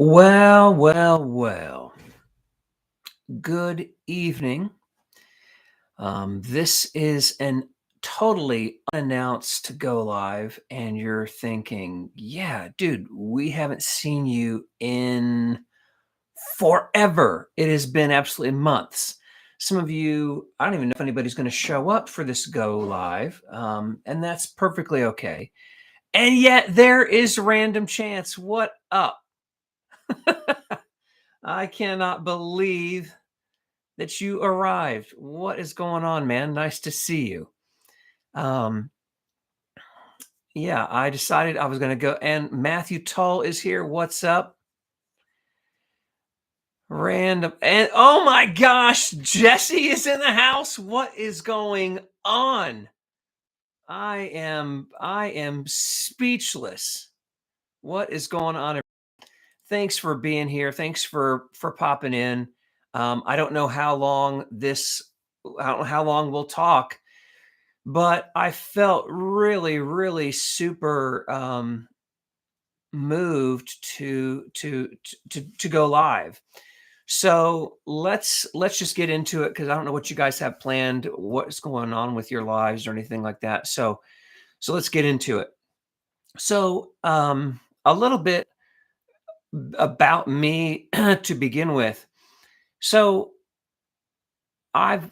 Well, well, well. Good evening. This is an totally unannounced go live, and you're thinking, yeah, dude, we haven't seen you in forever. It has been absolutely months. Some of you, I don't even know if anybody's going to show up for this go live, and that's perfectly okay. And yet, there is random chance. What up? I cannot believe that you arrived. What is going on, man? Nice to see you. Um, yeah, I decided I was going to go, and Matthew Tull is here. What's up? Random, and oh my gosh, Jesse is in the house. What is going on? I am speechless. What is going on? Thanks for being here. Thanks for popping in. I don't know how long I don't know how long we'll talk, but I felt really, really super moved to go live. So let's just get into it because I don't know what you guys have planned, what's going on with your lives or anything like that. So let's get into it. So a little bit about me to begin with. So I've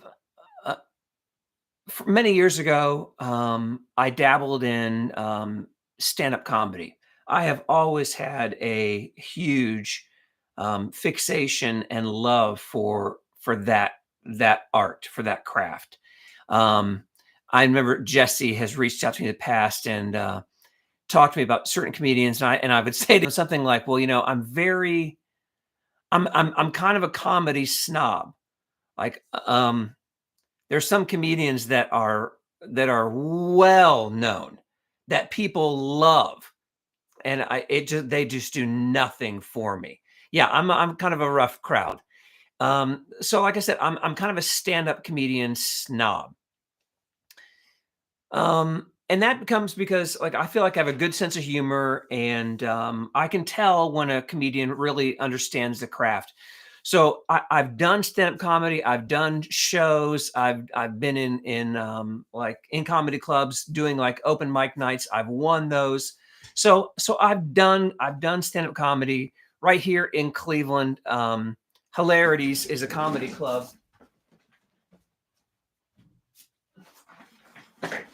many years ago, I dabbled in stand-up comedy. I have always had a huge fixation and love for that art, for that craft. Um, I remember Jesse has reached out to me in the past and talked to me about certain comedians, and I would say to him something like, "Well, I'm kind of a comedy snob. Like, there's some comedians that are well known, that people love, and they just do nothing for me. Yeah, I'm kind of a rough crowd. So like I said, I'm kind of a stand-up comedian snob. And that comes because like I feel like I have a good sense of humor, and I can tell when a comedian really understands the craft. So I've done stand-up comedy, I've done shows, I've been in like in comedy clubs doing like open mic nights. I've won those. So I've done stand-up comedy right here in Cleveland. Hilarities is a comedy club.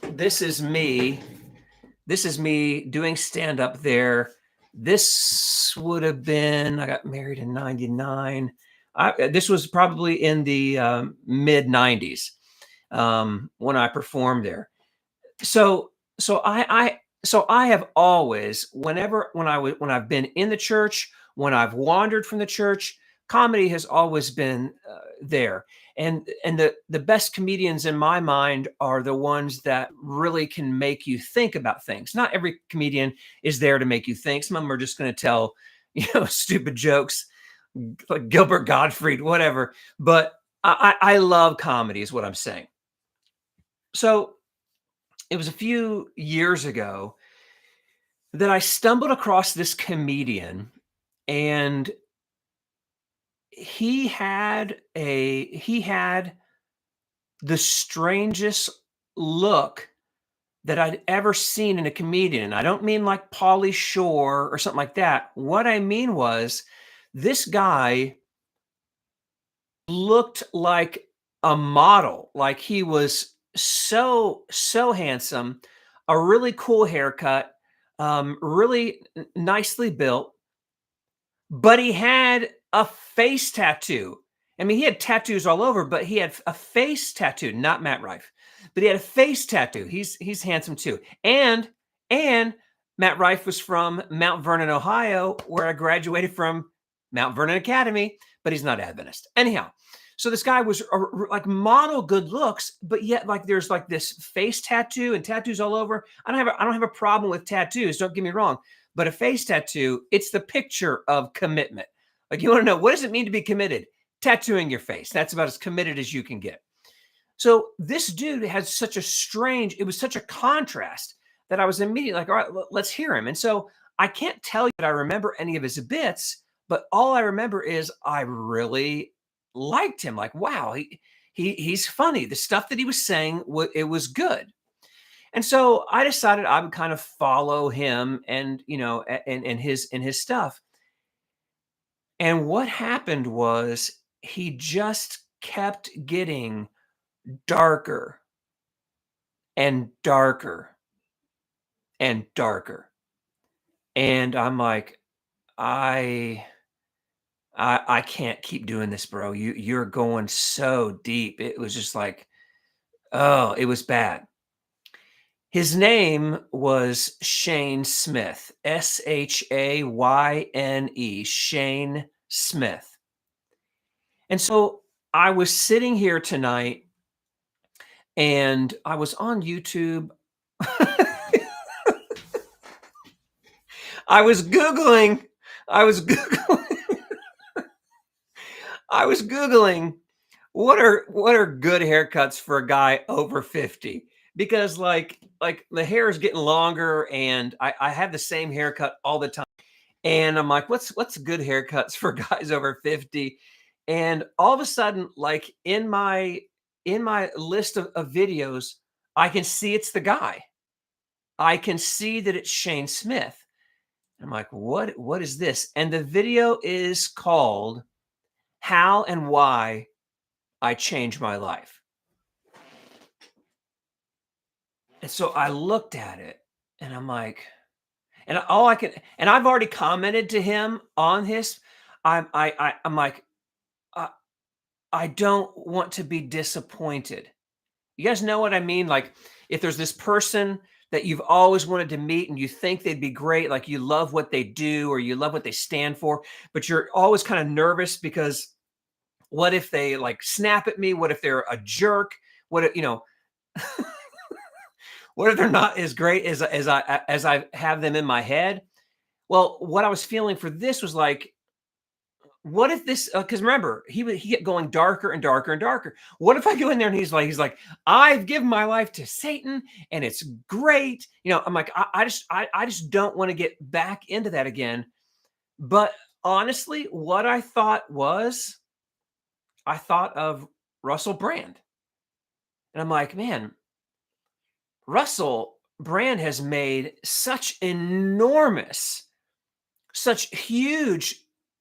This is me. This is me doing stand up there. This would have been, I got married in 99. This was probably in the mid 90s when I performed there. So, so I have always, when I've been in the church, when I've wandered from the church, comedy has always been there. And the best comedians in my mind are the ones that really can make you think about things. Not every comedian is there to make you think. Some of them are just going to tell, stupid jokes, like Gilbert Gottfried, whatever. But I love comedy, is what I'm saying. So it was a few years ago that I stumbled across this comedian, and he had the strangest look that I'd ever seen in a comedian. I don't mean like Pauly Shore or something like that. What I mean was this guy looked like a model. Like he was so handsome, a really cool haircut, really nicely built, but he had a face tattoo. I mean, he had tattoos all over, but he had a face tattoo, not Matt Rife, but he had a face tattoo. He's handsome too. And Matt Rife was from Mount Vernon, Ohio, where I graduated from Mount Vernon Academy, but he's not Adventist. Anyhow, so this guy was like model good looks, but yet like there's like this face tattoo and tattoos all over. I don't have a problem with tattoos. Don't get me wrong, but a face tattoo, it's the picture of commitment. Like you want to know, what does it mean to be committed? Tattooing your face. That's about as committed as you can get. So this dude had such a strange, it was such a contrast that I was immediately like, all right, let's hear him. And so I can't tell you that I remember any of his bits, But all I remember is I really liked him. Like, wow, he's funny. The stuff that he was saying, it was good. And so I decided I would kind of follow him and, and his stuff. And what happened was he just kept getting darker and darker and darker. And I'm like, I I can't keep doing this, bro. You're going so deep. It was just like, oh, it was bad. His name was Shane Smith, Shayne, Shane Smith. And so I was sitting here tonight and I was on YouTube. I was Googling, I was Googling, I was Googling what are good haircuts for a guy over 50? Because like the hair is getting longer and I have the same haircut all the time. And I'm like, what's good haircuts for guys over 50? And all of a sudden, like in my list of videos, I can see it's the guy. I can see that it's Shane Smith. I'm like, what is this? And the video is called How and Why I Changed My Life. And so I looked at it and I'm like, and all I can, and I've already commented to him on his, I'm like, I, I don't want to be disappointed. You guys know what I mean? Like if there's this person that you've always wanted to meet and you think they'd be great, like you love what they do or you love what they stand for, but you're always kind of nervous because what if they like snap at me? What if they're a jerk? What if, what if they're not as great as I have them in my head? Well, what I was feeling for this was like, what if this? Because remember, he kept going darker and darker and darker. What if I go in there and he's like, I've given my life to Satan and it's great. I'm like, I just don't want to get back into that again. But honestly, what I thought was, I thought of Russell Brand, and I'm like, man, Russell Brand has made such huge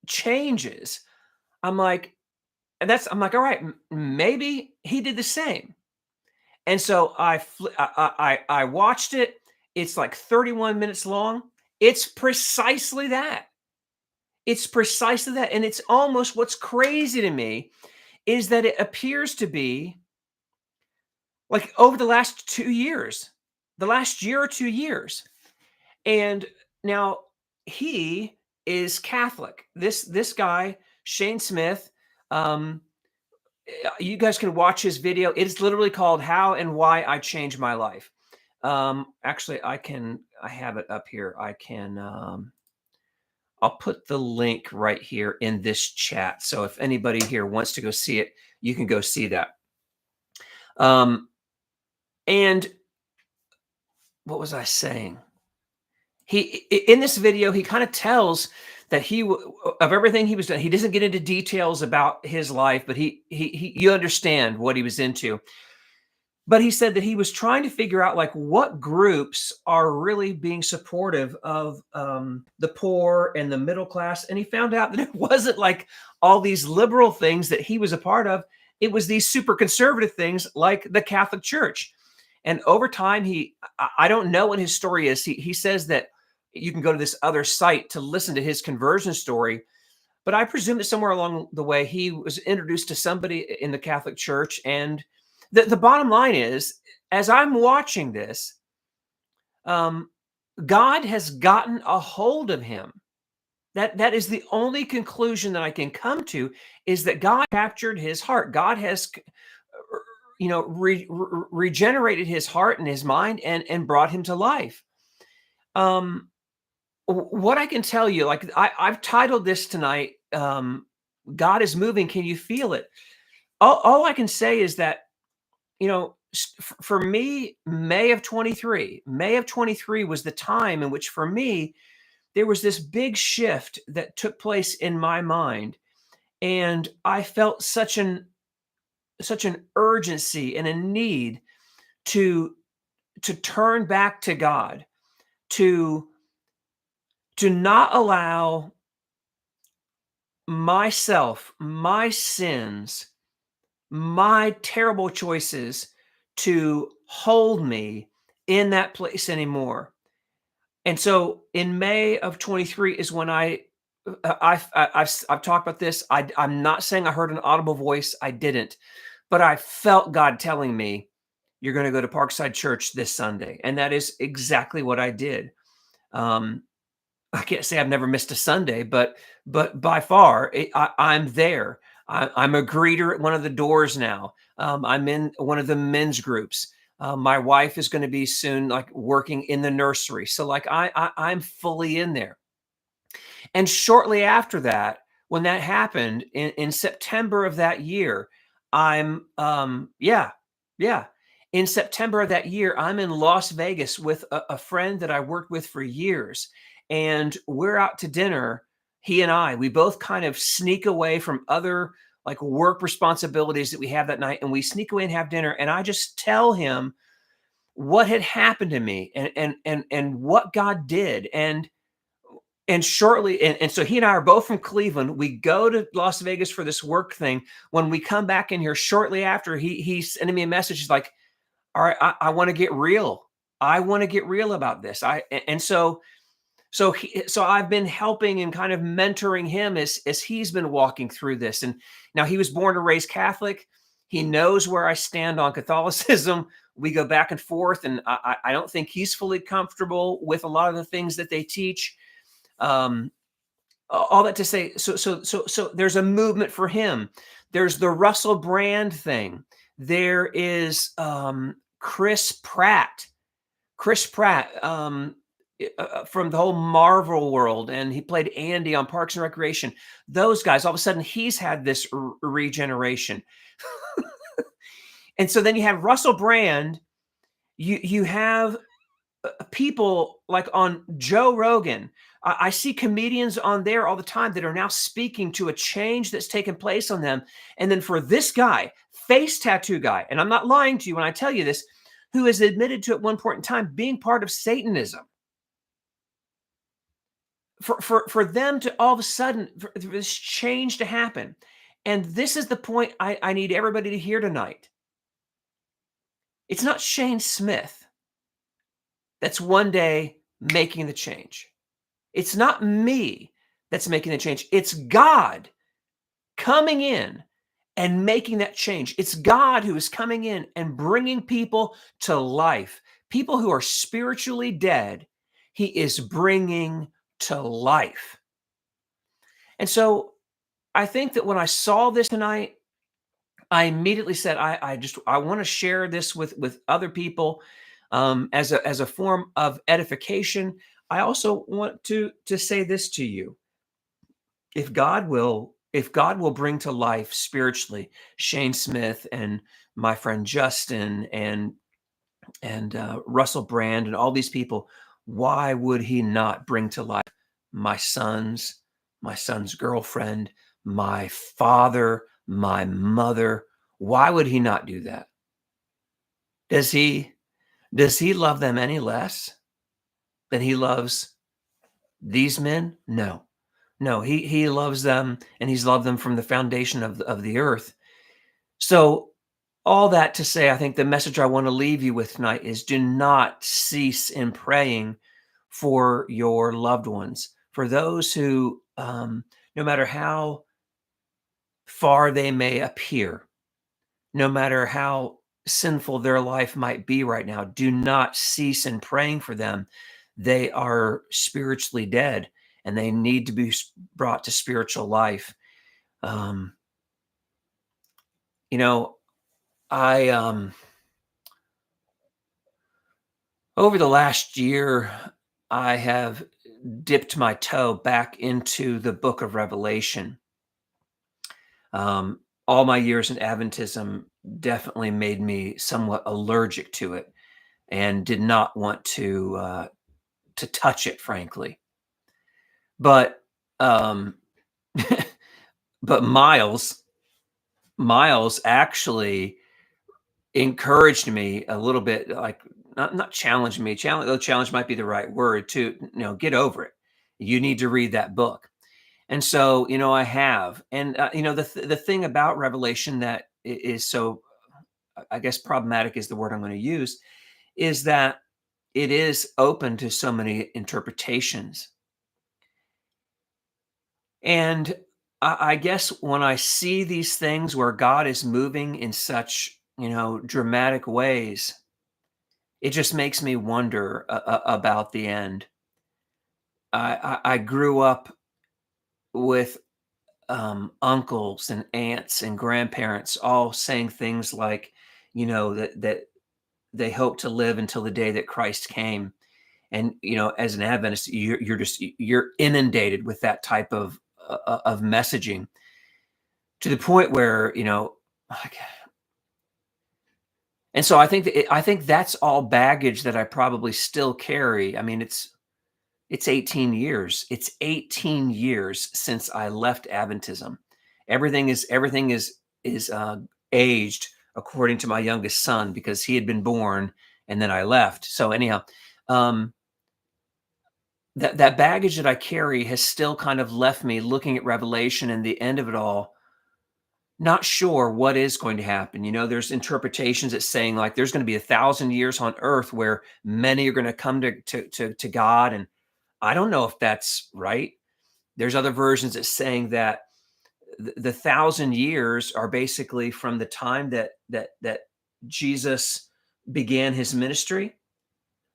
changes. I'm like, I'm like, all right, maybe he did the same. And so I watched it. It's like 31 minutes long. It's precisely that. It's precisely that. And it's almost, what's crazy to me is that it appears to be like over the last 2 years, the last year or 2 years. And now he is Catholic. This guy, Shane Smith, um, you guys can watch his video. It is literally called How and Why I Changed My Life. Actually, I have it up here. I'll put the link right here in this chat. So if anybody here wants to go see it, you can go see that. And what was I saying? In this video, he kind of tells that of everything he was doing. He doesn't get into details about his life, but he you understand what he was into. But he said that he was trying to figure out like what groups are really being supportive of the poor and the middle class, and he found out that it wasn't like all these liberal things that he was a part of. It was these super conservative things like the Catholic Church. And over time, I don't know what his story is. He says that you can go to this other site to listen to his conversion story. But I presume that somewhere along the way, he was introduced to somebody in the Catholic Church. And the bottom line is, as I'm watching this, God has gotten a hold of him. That is the only conclusion that I can come to, is that God captured his heart. God has regenerated his heart and his mind and brought him to life. What I can tell you, like I've titled this tonight, God is moving. Can you feel it? All I can say is that, for me, May of 23 was the time in which, for me, there was this big shift that took place in my mind, and I felt such an urgency and a need to turn back to God, to not allow myself, my sins, my terrible choices to hold me in that place anymore. And so in May of 23 is when I've talked about this. I'm not saying I heard an audible voice. I didn't, but I felt God telling me, "You're going to go to Parkside Church this Sunday," and that is exactly what I did. Um, I can't say I've never missed a Sunday, but by far I'm there. I'm a greeter at one of the doors now. I'm in one of the men's groups. My wife is going to be soon like working in the nursery, so like I'm fully in there. And shortly after that, when that happened in September of that year, yeah. In September of that year, I'm in Las Vegas with a friend that I worked with for years. And we're out to dinner. He and we both kind of sneak away from other like work responsibilities that we have that night. And we sneak away and have dinner. And I just tell him what had happened to me and what God did. And shortly, and so he and I are both from Cleveland. We go to Las Vegas for this work thing. When we come back in here shortly after, he's sending me a message. He's like, "All right, I want to get real. I want to get real about this." And so I've been helping and kind of mentoring him as he's been walking through this. And now he was born and raised Catholic. He knows where I stand on Catholicism. We go back and forth, and I don't think he's fully comfortable with a lot of the things that they teach. Um, all that to say, so there's a movement for him. There's the Russell Brand thing. There is Chris Pratt. Chris Pratt from the whole Marvel world, and he played Andy on Parks and Recreation. Those guys, all of a sudden, he's had this regeneration. And so then you have Russell Brand. You have people like on Joe Rogan. I see comedians on there all the time that are now speaking to a change that's taken place on them. And then for this guy, face tattoo guy, and I'm not lying to you when I tell you this, who is admitted to at one point in time being part of Satanism. For them to all of a sudden, for this change to happen. And this is the point I need everybody to hear tonight. It's not Shane Smith that's one day making the change. It's not me that's making the change. It's God coming in and making that change. It's God who is coming in and bringing people to life. People who are spiritually dead, he is bringing to life. And so I think that when I saw this tonight, I immediately said, I want to share this with other people as a form of edification. I also want to say this to you: if God will bring to life spiritually Shane Smith and my friend Justin and Russell Brand and all these people, why would he not bring to life my sons, my son's girlfriend, my father, my mother? Why would he not do that? Does he love them any less than he loves these men? No. No, he loves them, and he's loved them from the foundation of the earth. So all that to say, I think the message I want to leave you with tonight is do not cease in praying for your loved ones, for those who, no matter how far they may appear, no matter how sinful their life might be right now, do not cease in praying for them. They are spiritually dead and they need to be brought to spiritual life. Um, you know, I over the last year, I have dipped my toe back into the book of Revelation. All my years in Adventism definitely made me somewhat allergic to it and did not want to touch it, frankly. But um, but Miles actually encouraged me a little bit, like not challenged me. Challenge, though challenge might be the right word, to get over it. You need to read that book. And so, I have. And the thing about Revelation that is so, I guess, problematic is the word I'm going to use, is that it is open to so many interpretations. And I guess when I see these things where God is moving in such, dramatic ways, it just makes me wonder about the end. I grew up with uncles and aunts and grandparents all saying things like, that they hope to live until the day that Christ came. And as an Adventist, you're inundated with that type of messaging, to the point where like, and so I think that's all baggage that I probably still carry. I mean, it's 18 years. It's 18 years since I left Adventism. Everything is aged according to my youngest son, because he had been born and then I left. So anyhow, um, that baggage that I carry has still kind of left me looking at Revelation and the end of it all, not sure what is going to happen. There's interpretations that saying, like, there's going to be 1,000 years on earth where many are going to come to God, and I don't know if that's right. There's other versions that saying that the 1,000 years are basically from the time that Jesus began his ministry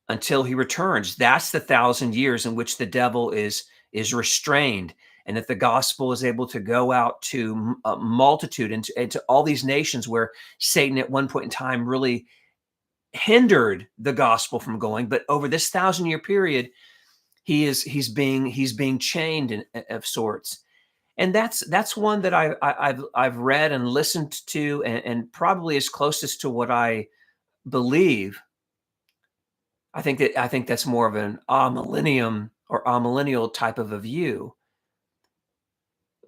until he returns. That's the 1,000 years in which the devil is restrained, and that the gospel is able to go out to a multitude, and to all these nations where Satan at one point in time really hindered the gospel from going. But over this 1,000-year period, he's being chained of sorts. And that's one that I've read and listened to, and probably is closest to what I believe. I think that's more of an millennium or millennial type of a view.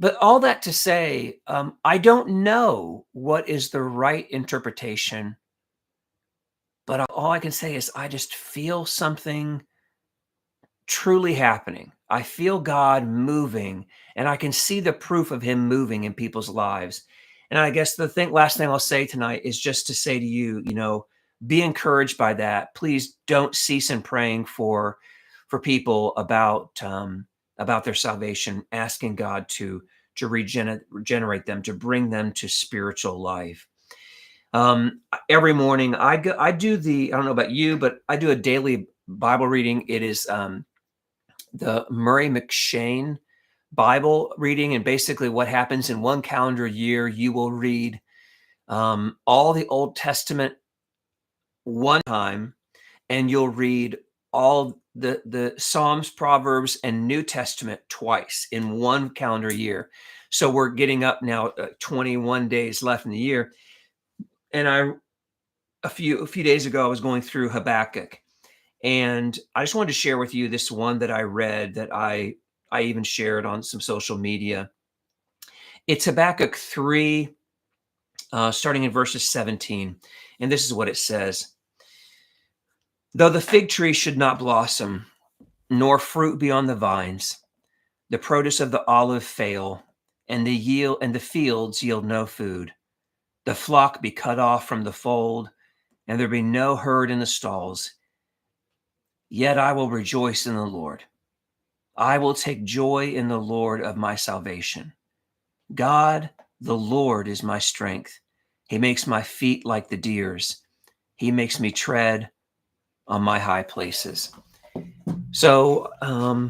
But all that to say, I don't know what is the right interpretation, but all I can say is I just feel something truly happening. I feel God moving, and I can see the proof of him moving in people's lives. And I guess last thing I'll say tonight is just to say to you, be encouraged by that. Please don't cease in praying for people about their salvation, asking God to regenerate them, to bring them to spiritual life. Every morning I do I don't know about you, but I do a daily Bible reading. It is the Murray M'Cheyne Bible reading. And basically what happens in one calendar year, you will read all the Old Testament one time, and you'll read all the Psalms, Proverbs, and New Testament twice in one calendar year. So we're getting up now, 21 days left in the year. And a few days ago, I was going through Habakkuk, and I just wanted to share with you this one that I read, that I even shared on some social media. It's Habakkuk 3, starting in verses 17. And this is what it says. Though the fig tree should not blossom, nor fruit be on the vines, the produce of the olive fail, and the fields yield no food, the flock be cut off from the fold, and there be no herd in the stalls, yet I will rejoice in the Lord. I will take joy in the Lord of my salvation. God, the Lord, is my strength. He makes my feet like the deer's. He makes me tread on my high places. So I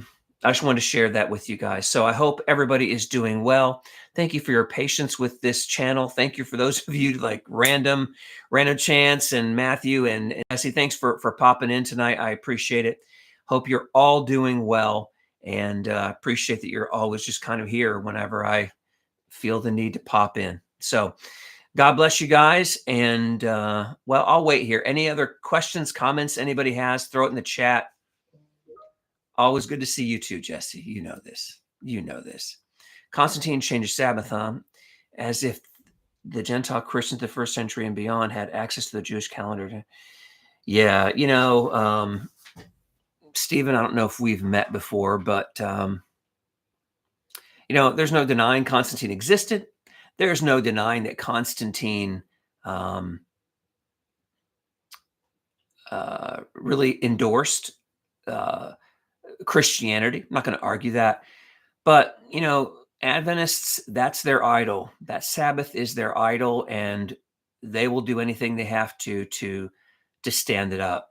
just wanted to share that with you guys. So I hope everybody is doing well. Thank you for your patience with this channel. Thank you for those of you like Random Chance and Matthew and Jesse. Thanks for popping in tonight. I appreciate it. Hope you're all doing well, and appreciate that you're always just kind of here whenever I feel the need to pop in. So God bless you guys. And I'll wait here. Any other questions, comments anybody has, throw it in the chat. Always good to see you too, Jesse. You know this. You know this. Constantine changed Sabbath as if the Gentile Christians of the first century and beyond had access to the Jewish calendar. Yeah, Stephen, I don't know if we've met before, but there's no denying Constantine existed. There's no denying that Constantine really endorsed Christianity. I'm not going to argue that. But, Adventists, that's their idol. That Sabbath is their idol, and they will do anything they have to stand it up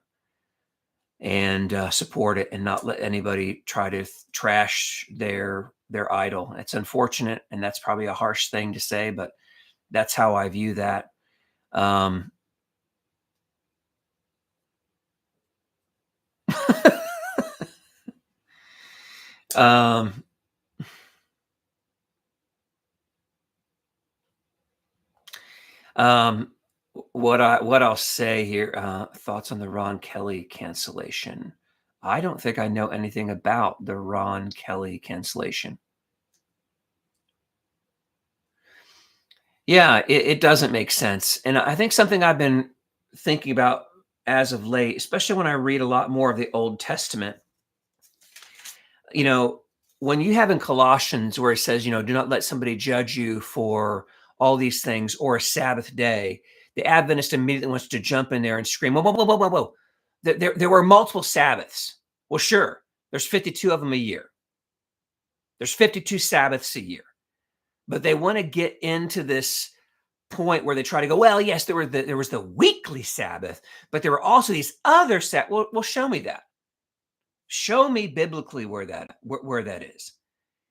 and support it and not let anybody try to trash their idol. It's unfortunate, and that's probably a harsh thing to say, but that's how I view that. Um, um, what I'll say here, thoughts on the Ron Kelly cancellation. I don't think I know anything about the Ron Kelly cancellation. Yeah, it doesn't make sense. And I think something I've been thinking about as of late, especially when I read a lot more of the Old Testament, you know, when you have in Colossians where it says, do not let somebody judge you for all these things or a Sabbath day, the Adventist immediately wants to jump in there and scream, whoa, whoa, whoa, whoa, whoa, whoa. There were multiple Sabbaths. Well, sure, there's 52 of them a year. There's 52 Sabbaths a year. But they want to get into this point where they try to go, well, yes, there was the weekly Sabbath, but there were also these other Sabbaths. Well, show me that. Show me biblically where that is.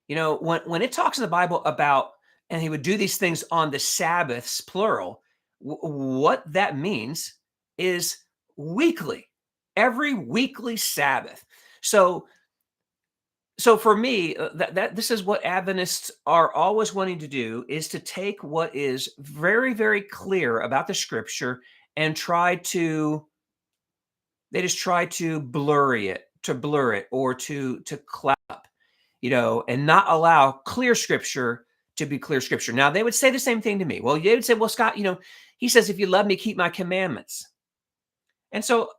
When it talks in the Bible about, and he would do these things on the Sabbaths, plural, what that means is weekly, every weekly Sabbath. So for me, that this is what Adventists are always wanting to do, is to take what is very, very clear about the Scripture and they just try to blur it or to cloud up, and not allow clear Scripture to be clear Scripture. Now, they would say the same thing to me. Well, they would say, well, Scott, he says, if you love me, keep my commandments. And so,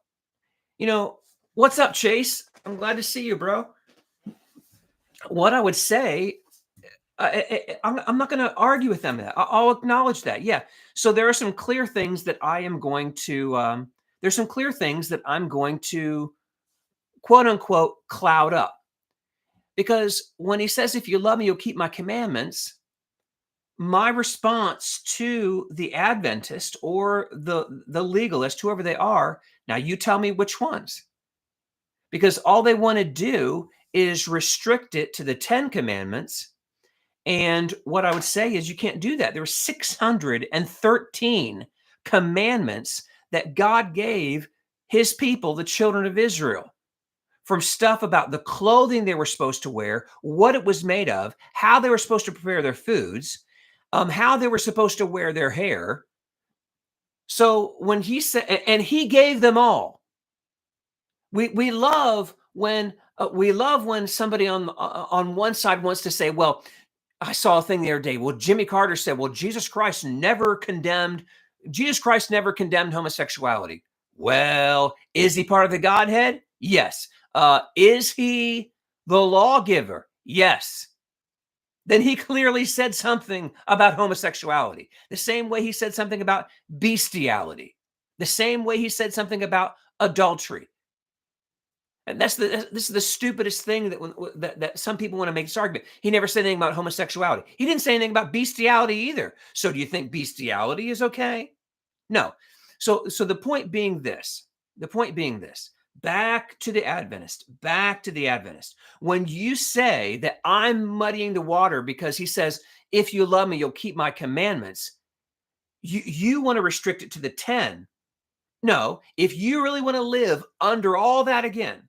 what's up, Chase? I'm glad to see you, bro. What I would say, I'm not going to argue with them. That I'll acknowledge that. Yeah. So there are some clear things that I am going to. There's some clear things that I'm going to, quote unquote, cloud up, because when he says, "If you love me, you'll keep my commandments," my response to the Adventist or the legalist, whoever they are, now you tell me which ones, because all they want to do is restrict it to the 10 commandments. And what I would say is you can't do that. There were 613 commandments that God gave his people, the children of Israel, from stuff about the clothing they were supposed to wear, what it was made of, how they were supposed to prepare their foods, how they were supposed to wear their hair. So when he said, and he gave them all. We love when somebody on one side wants to say, well, I saw a thing the other day. Well, Jimmy Carter said, well, Jesus Christ never condemned homosexuality. Well, is he part of the Godhead? Yes. Is he the lawgiver? Yes. Then he clearly said something about homosexuality, the same way he said something about bestiality, the same way he said something about adultery. And this is the stupidest thing that some people want to make this argument. He never said anything about homosexuality. He didn't say anything about bestiality either. So do you think bestiality is okay? No. So the point being this, back to the Adventist. When you say that I'm muddying the water because he says, if you love me, you'll keep my commandments, you want to restrict it to the 10. No, if you really want to live under all that again,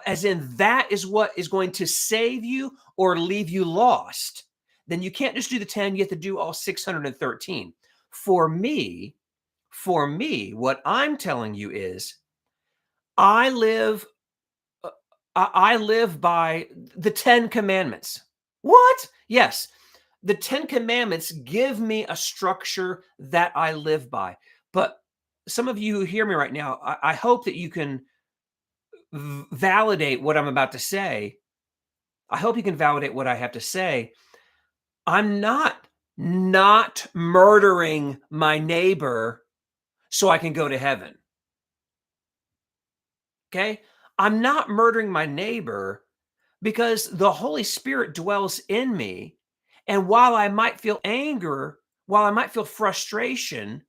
as in that is what is going to save you or leave you lost, then you can't just do the 10, you have to do all 613. For me, what I'm telling you is I live I live by the 10 commandments. What? Yes. The 10 commandments give me a structure that I live by. But some of you who hear me right now, I hope that you can validate what I'm about to say. I hope you can validate what I have to say. I'm not murdering my neighbor so I can go to heaven. Okay? I'm not murdering my neighbor because the Holy Spirit dwells in me. And while I might feel anger, while I might feel frustration,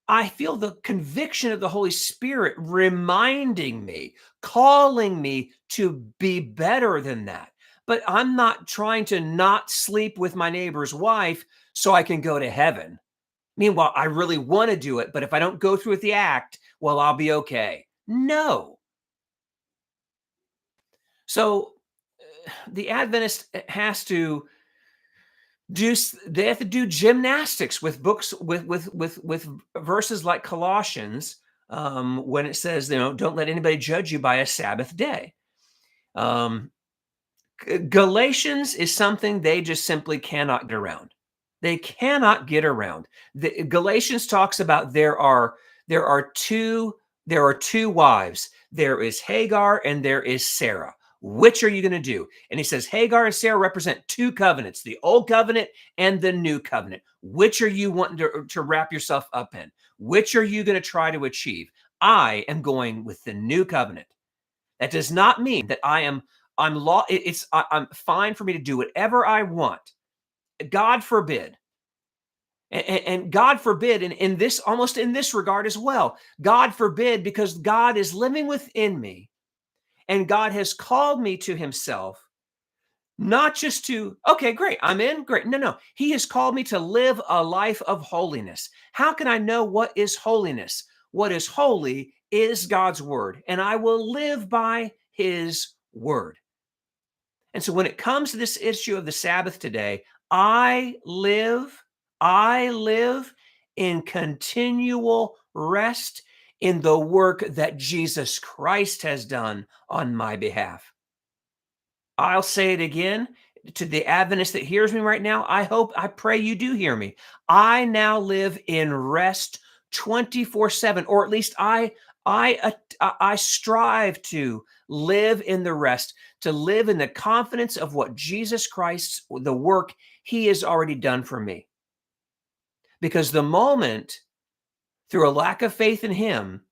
I feel the conviction of the Holy Spirit reminding me, calling me to be better than that. But I'm not trying to not sleep with my neighbor's wife so I can go to heaven. Meanwhile, I really want to do it, but if I don't go through with the act, well, I'll be okay. No. So the Adventist has to they have to do gymnastics with books with verses like Colossians, when it says, don't let anybody judge you by a Sabbath day. um, Galatians is something they just simply cannot get around. They cannot get around. Galatians talks about there are two wives. There is Hagar and there is Sarah. Which are you going to do? And he says Hagar and Sarah represent two covenants, the old covenant and the new covenant. Which are you wanting to wrap yourself up in? Which are you going to try to achieve? I am going with the new covenant. That does not mean that I'm fine for me to do whatever I want. God forbid. And God forbid, and in this, almost in this regard as well, God forbid, because God is living within me and God has called me to himself, not just to, okay, great, I'm in, great. No. He has called me to live a life of holiness. How can I know what is holiness? What is holy is God's word, and I will live by his word. And so when it comes to this issue of the Sabbath today, I live in continual rest in the work that Jesus Christ has done on my behalf. I'll say it again to the Adventist that hears me right now. I pray you do hear me. I now live in rest 24/7, or at least I strive to live in the rest, to live in the confidence of what Jesus Christ, the work he has already done for me. Because the moment, through a lack of faith in him,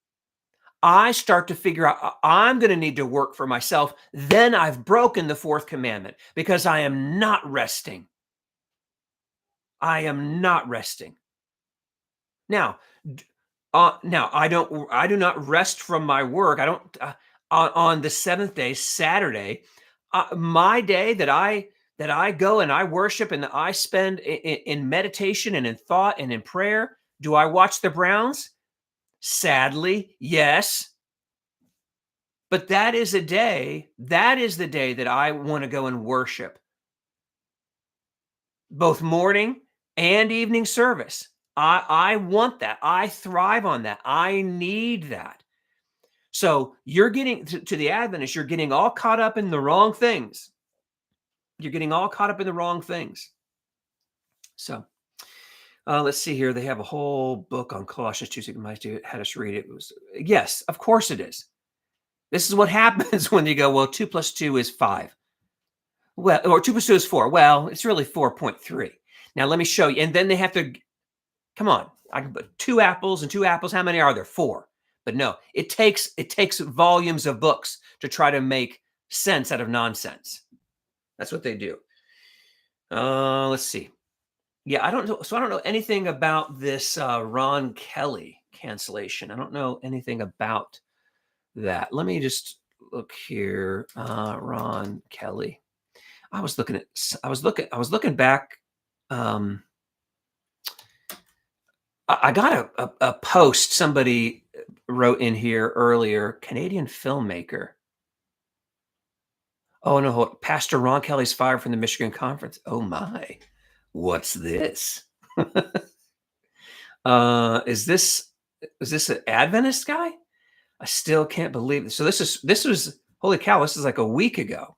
I start to figure out I'm going to need to work for myself, then I've broken the fourth commandment because I am not resting. I am not resting. Now, now I do not rest from my work. I don't on the seventh day, Saturday, my day that I go and I worship and I spend in meditation and in thought and in prayer. Do I watch the Browns? Sadly, yes. But that is the day that I want to go and worship, both morning and evening service. I want that. I thrive on that. I need that. So you're getting to the Adventist, you're getting all caught up in the wrong things. You're getting all caught up in the wrong things. So let's see here. They have a whole book on Colossians 2. So you might had us read it. It was, yes, of course it is. This is what happens when you go, well, 2 plus 2 is 5. Well, or 2 plus 2 is 4. Well, it's really 4.3. Now let me show you. And then they have to, come on, I can put 2 apples and 2 apples. How many are there? 4. But no, it takes volumes of books to try to make sense out of nonsense. That's what they do. Let's see. Yeah, I don't know. So I don't know anything about this Ron Kelly cancellation. I don't know anything about that. Let me just look here. Ron Kelly. I was looking back. I got a post somebody wrote in here earlier. Canadian filmmaker. Oh no, Pastor Ron Kelly's fired from the Michigan Conference. Oh my, what's this? Is this an Adventist guy? I still can't believe this. So this was Holy cow, this is like a week ago,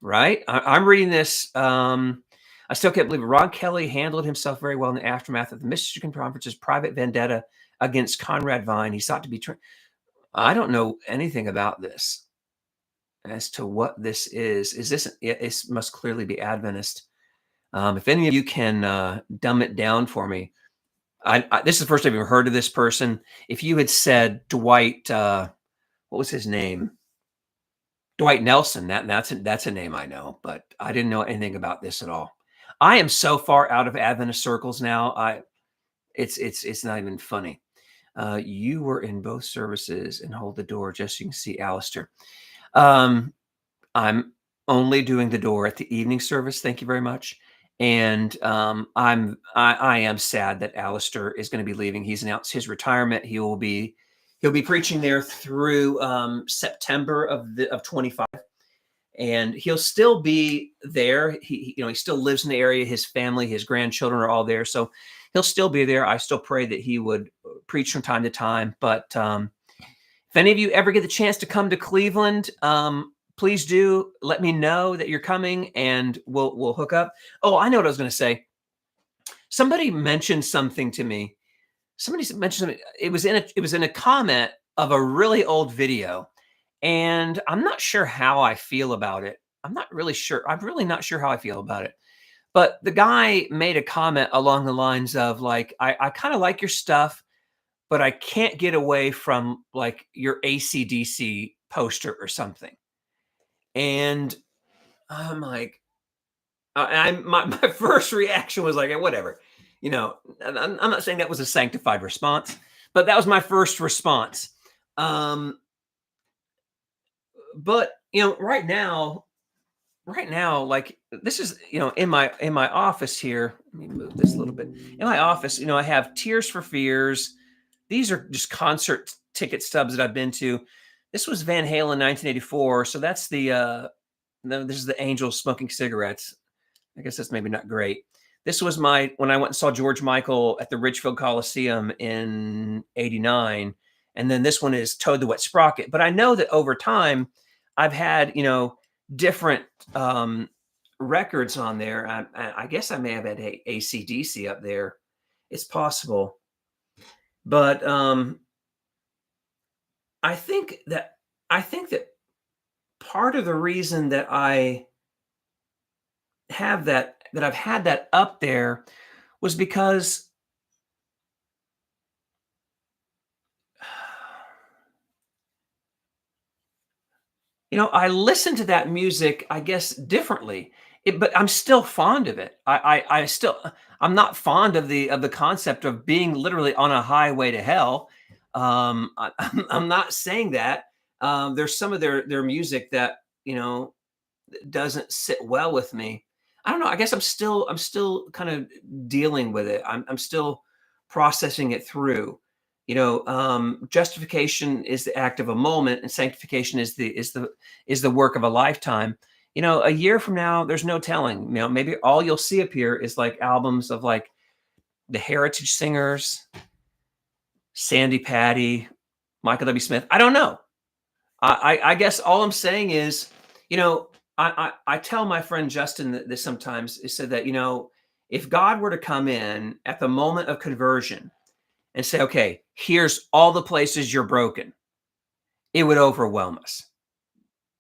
right? I'm reading this. I still can't believe it. Ron Kelly handled himself very well in the aftermath of the Michigan Conference's private vendetta against Conrad Vine. He sought to be. I don't know anything about this as to what this is. Is this? It must clearly be Adventist. If any of you can dumb it down for me, this is the first time I've ever heard of this person. If you had said Dwight, what was his name? Dwight Nelson. That's a name I know, but I didn't know anything about this at all. I am so far out of Adventist circles now. It's not even funny. You were in both services and hold the door just so you can see Alistair. I'm only doing the door at the evening service. Thank you very much. And I am sad that Alistair is going to be leaving. He's announced his retirement. He'll be preaching there through September of 25, and he'll still be there. He still lives in the area. His family, his grandchildren are all there, so he'll still be there. I still pray that he would preach from time to time. But if any of you ever get the chance to come to Cleveland, please do let me know that you're coming, and we'll hook up. Oh, I know what I was going to say. Somebody mentioned something to me. Somebody mentioned something. It was in a comment of a really old video, and I'm not sure how I feel about it. I'm not really sure. I'm really not sure how I feel about it. But the guy made a comment along the lines of like, I kind of like your stuff, but I can't get away from like your AC/DC poster or something. And I'm like, my first reaction was like, whatever, I'm not saying that was a sanctified response, but that was my first response. But right now, like this is, in my office here. Let me move this a little bit. In my office, I have Tears for Fears. These are just concert ticket stubs that I've been to. This was Van Halen 1984. So that's this is the Angels smoking cigarettes. I guess that's maybe not great. This was when I went and saw George Michael at the Richfield Coliseum in '89. And then this one is Toad the Wet Sprocket. But I know that over time I've had, different records on there. I guess I may have had AC/DC up there. It's possible. But I think that part of the reason that I have that I've had that up there was because I listen to that music, I guess, differently. But I'm still fond of it. I'm not fond of the concept of being literally on a highway to hell. I'm not saying that. There's some of their music that doesn't sit well with me. I don't know. I guess I'm still kind of dealing with it. I'm still processing it through. Justification is the act of a moment, and sanctification is the work of a lifetime. A year from now, there's no telling. Maybe all you'll see appear is like albums of like the Heritage Singers, Sandy Patty, Michael W. Smith. I don't know. I guess all I'm saying is, I tell my friend Justin this sometimes. He said that if God were to come in at the moment of conversion and say, okay, here's all the places you're broken, it would overwhelm us.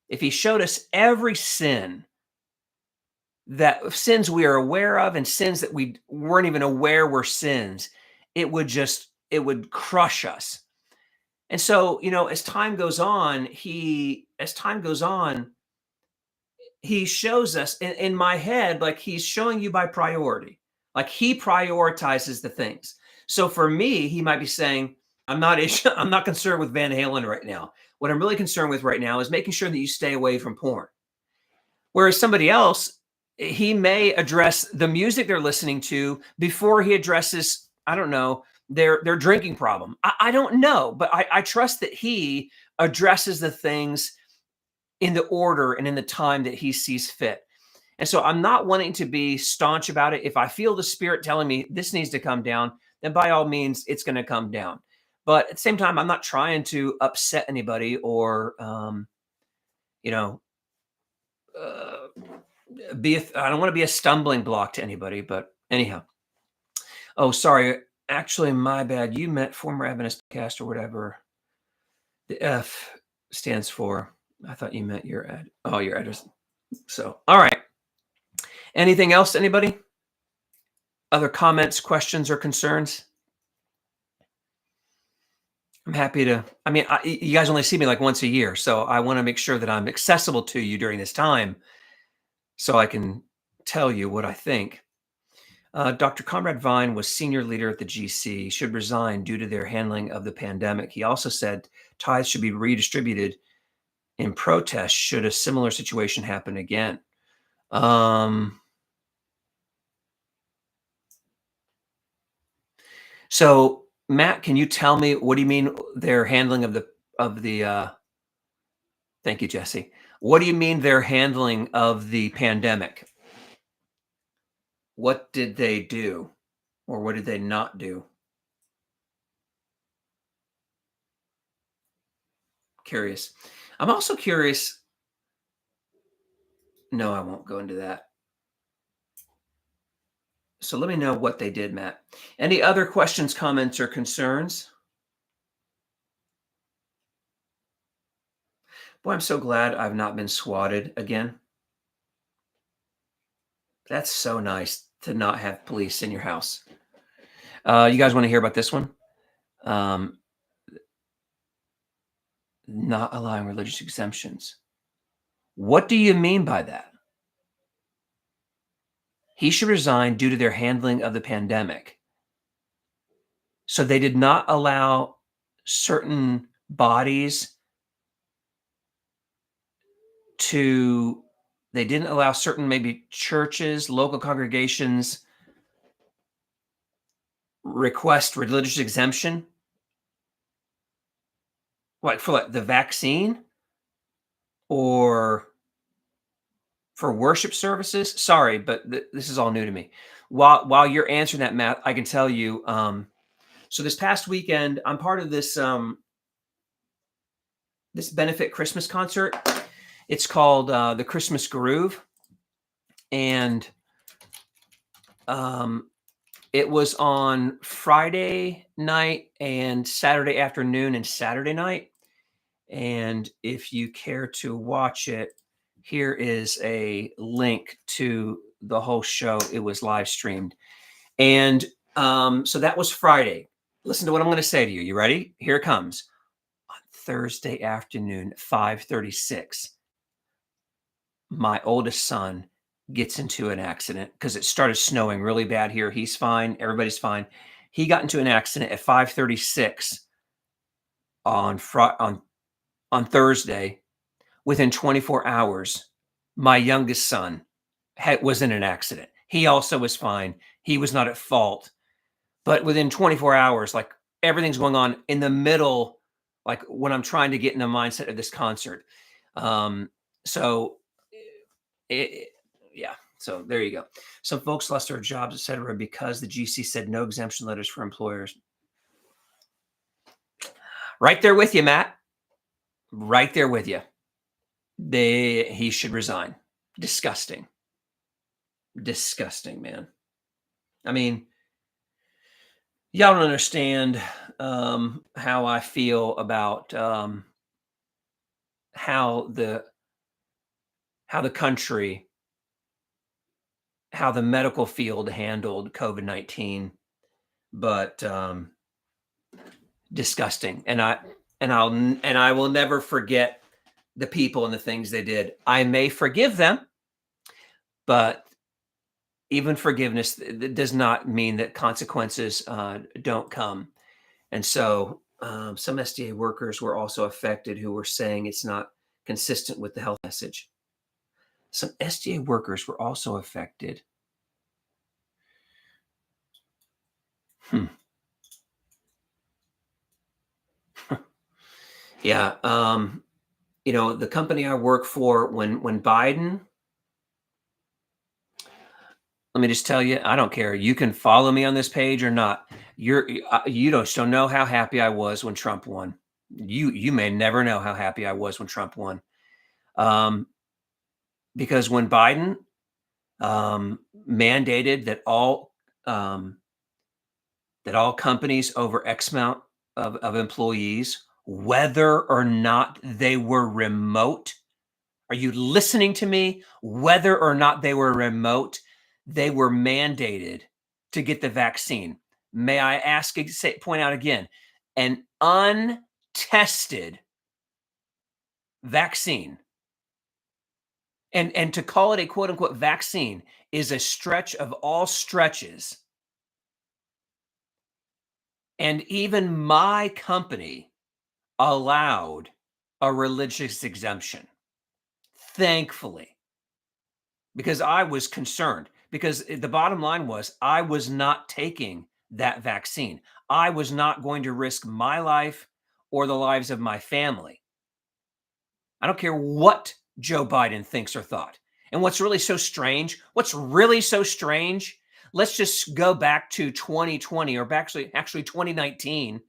If he showed us every sins we are aware of and sins that we weren't even aware were sins, it would crush us. And so, as time goes on, he shows us in my head, like he's showing you by priority, like he prioritizes the things. So for me, he might be saying, I'm not concerned with Van Halen right now. What I'm really concerned with right now is making sure that you stay away from porn. Whereas somebody else, he may address the music they're listening to before he addresses, I don't know, their drinking problem. I don't know, but I trust that he addresses the things in the order and in the time that he sees fit. And so I'm not wanting to be staunch about it. If I feel the Spirit telling me this needs to come down, then by all means, it's going to come down. But at the same time, I'm not trying to upset anybody or you know, uh, I don't want to be a stumbling block to anybody, but anyhow. Oh, sorry. Actually, my bad. You meant former Adventist cast or whatever. The F stands for. I thought you meant your your address. So, all right. Anything else, anybody? Other comments, questions, or concerns? I'm happy to. I mean, you guys only see me like once a year, so I want to make sure that I'm accessible to you during this time so I can tell you what I think. Dr. Conrad Vine was senior leader at the GC, should resign due to their handling of the pandemic. He also said tithes should be redistributed in protest should a similar situation happen again. So Matt, can you tell me what do you mean their handling of the thank you, Jesse. What do you mean their handling of the pandemic? What did they do or what did they not do? Curious. I'm also curious. No, I won't go into that. So let me know what they did, Matt. Any other questions, comments, or concerns? Boy, I'm so glad I've not been swatted again. That's so nice to not have police in your house. You guys want to hear about this one? Not allowing religious exemptions. What do you mean by that? He should resign due to their handling of the pandemic. So they did not allow certain bodies they didn't allow certain maybe churches, local congregations request religious exemption? Like for like the vaccine or for worship services? Sorry, but this is all new to me. While you're answering that, Matt, I can tell you. So this past weekend, I'm part of this this benefit Christmas concert. It's called the Christmas Groove, and it was on Friday night and Saturday afternoon and Saturday night. And if you care to watch it, here is a link to the whole show. It was live streamed. And so that was Friday. Listen to what I'm going to say to you. You ready? Here it comes. On Thursday afternoon, 5:36, my oldest son gets into an accident because it started snowing really bad here. He's fine. Everybody's fine. He got into an accident at 5:36 on Thursday. Within 24 hours, my youngest son was in an accident. He also was fine. He was not at fault. But within 24 hours, like everything's going on in the middle, like when I'm trying to get in the mindset of this concert. So there you go. Some folks lost their jobs, etc., because the GC said no exemption letters for employers. Right there with you, Matt. Right there with you. He should resign. Disgusting. Disgusting, man. I mean, y'all don't understand how I feel about how the country, how the medical field handled COVID-19, but disgusting. And I will never forget the people and the things they did. I may forgive them, but even forgiveness does not mean that consequences don't come. And so some SDA workers were also affected who were saying it's not consistent with the health message. Some SDA workers were also affected. Yeah. The company I work for, when Biden, let me just tell you, I don't care. You can follow me on this page or not. You don't know how happy I was when Trump won. You may never know how happy I was when Trump won. Um, because when Biden mandated um, that all companies over X amount of employees, whether or not they were remote, are you listening to me? Whether or not they were remote, they were mandated to get the vaccine. May I ask, point out again, an untested vaccine, and to call it a quote unquote vaccine is a stretch of all stretches. And even my company allowed a religious exemption, thankfully, because I was concerned. Because the bottom line was, I was not taking that vaccine. I was not going to risk my life or the lives of my family. I don't care what Joe Biden thinks or thought. And what's really so strange, let's just go back to 2020 or actually 2019,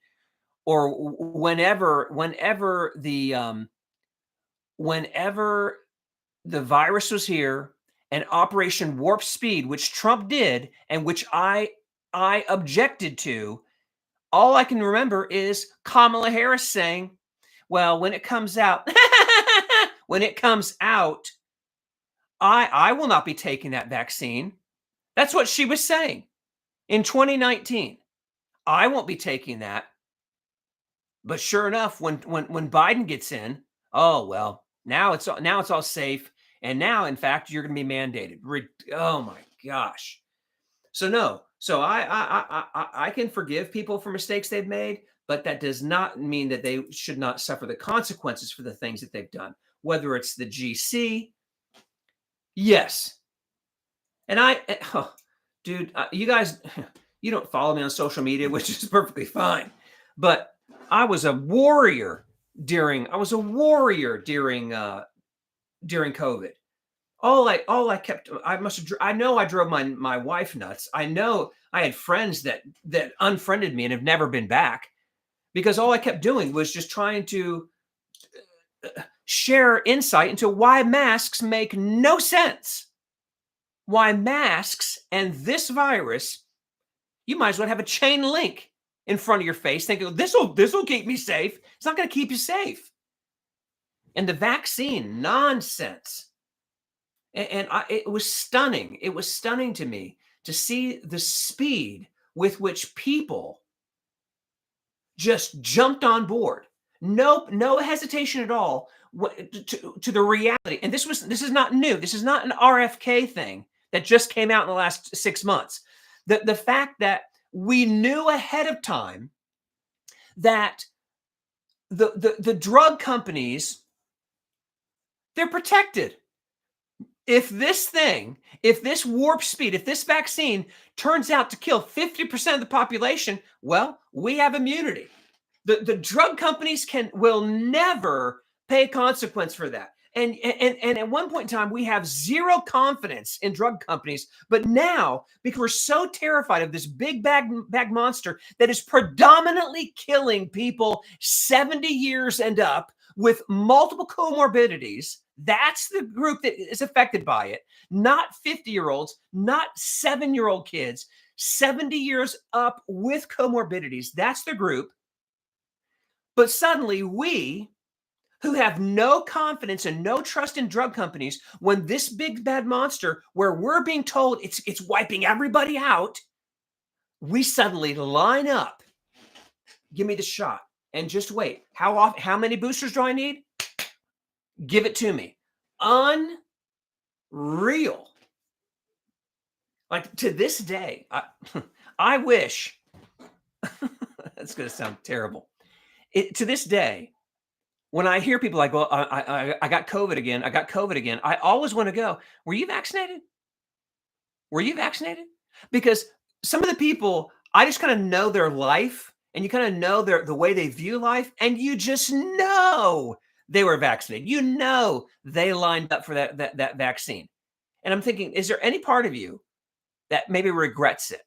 or whenever the virus was here, and Operation Warp Speed, which Trump did and which I objected to. All I can remember is Kamala Harris saying, well, when it comes out, when it comes out, I will not be taking that vaccine. That's what she was saying in 2019. I won't be taking that. But sure enough, when Biden gets in, oh well, now it's all safe, and now in fact you're going to be mandated. Oh my gosh! So no, so I can forgive people for mistakes they've made, but that does not mean that they should not suffer the consequences for the things that they've done. Whether it's the GC, yes, and dude, you guys, you don't follow me on social media, which is perfectly fine, but I was a warrior during during COVID. All I kept, I know I drove my wife nuts. I know I had friends that unfriended me and have never been back, because all I kept doing was just trying to share insight into why masks make no sense. Why masks and this virus, you might as well have a chain link in front of your face, thinking this will keep me safe. It's not going to keep you safe. And the vaccine nonsense. And it was stunning. It was stunning to me to see the speed with which people just jumped on board. No hesitation at all to the reality. And this is not new. This is not an RFK thing that just came out in the last 6 months. The fact that we knew ahead of time that the drug companies, they're protected. If this warp speed, if this vaccine turns out to kill 50% of the population, well, we have immunity. The drug companies will never pay a consequence for that. And at one point in time, we have zero confidence in drug companies. But now, because we're so terrified of this big bag monster that is predominantly killing people 70 years and up with multiple comorbidities, that's the group that is affected by it. Not 50-year-olds, not 7-year-old kids, 70 years up with comorbidities. That's the group. But suddenly we, who have no confidence and no trust in drug companies, when this big bad monster, where we're being told it's wiping everybody out, we suddenly line up. Give me the shot and just wait. How many boosters do I need? Give it to me. Unreal. Like, to this day, I wish, that's going to sound terrible. To this day, when I hear people like, well, I got COVID again. I always want to go, were you vaccinated? Were you vaccinated? Because some of the people, I just kind of know their life, and you kind of know the way they view life, and you just know they were vaccinated. You know they lined up for that vaccine. And I'm thinking, is there any part of you that maybe regrets it?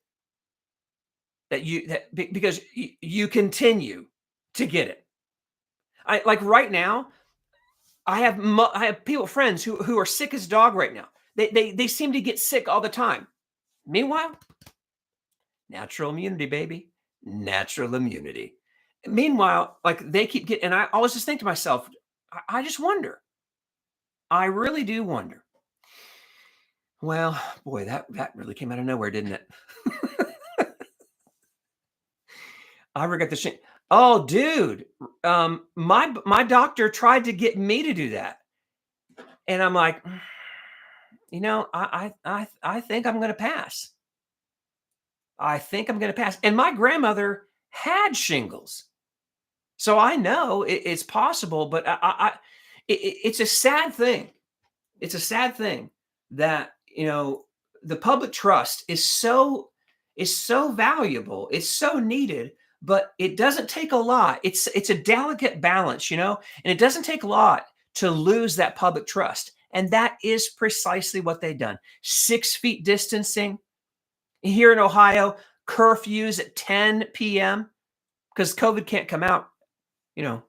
Because you continue to get it. Like right now, I have people, friends who are sick as dog right now. They seem to get sick all the time. Meanwhile, natural immunity, baby. Natural immunity. Meanwhile, like they keep getting, and I always just think to myself, I just wonder. I really do wonder. Well, boy, that really came out of nowhere, didn't it? I regret the shame. Oh, dude, my doctor tried to get me to do that, and I'm like, I think I'm going to pass. I think I'm going to pass. And my grandmother had shingles, so I know it's possible. But it's a sad thing. It's a sad thing that the public trust is so valuable. It's so needed, but it doesn't take a lot. It's a delicate balance, and it doesn't take a lot to lose that public trust. And that is precisely what they've done. 6 feet distancing here in Ohio, curfews at 10 p.m. because COVID can't come out. You know,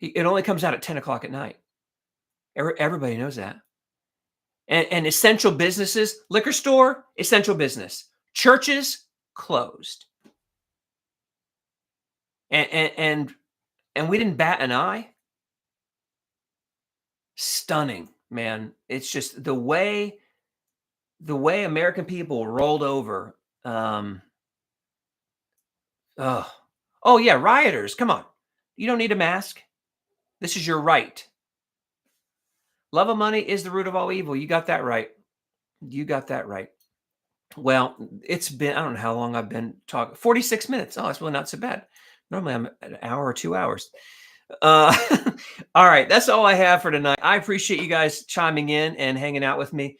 it only comes out at 10 o'clock at night. Everybody knows that. And essential businesses, liquor store, essential business, churches closed, and we didn't bat an eye. Stunning, man. It's just the way American people rolled over. Oh, oh yeah, rioters. Come on, you don't need a mask. This is your right. Love of money is the root of all evil. You got that right. You got that right. Well, it's been, I don't know how long I've been talking. 46 minutes. Oh, it's really not so bad. Normally I'm at an hour or 2 hours. Uh, all right. That's all I have for tonight. I appreciate you guys chiming in and hanging out with me.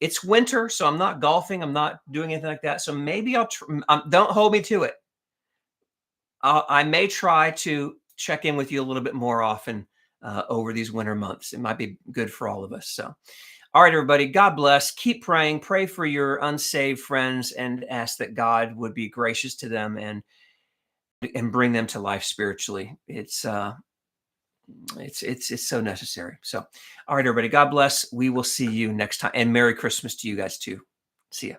It's winter, so I'm not golfing. I'm not doing anything like that. So maybe don't hold me to it. I may try to check in with you a little bit more often over these winter months. It might be good for all of us. So, all right, everybody, God bless. Keep praying. Pray for your unsaved friends and ask that God would be gracious to them and bring them to life spiritually. It's so necessary. So, all right, everybody, God bless. We will see you next time. And Merry Christmas to you guys too. See ya.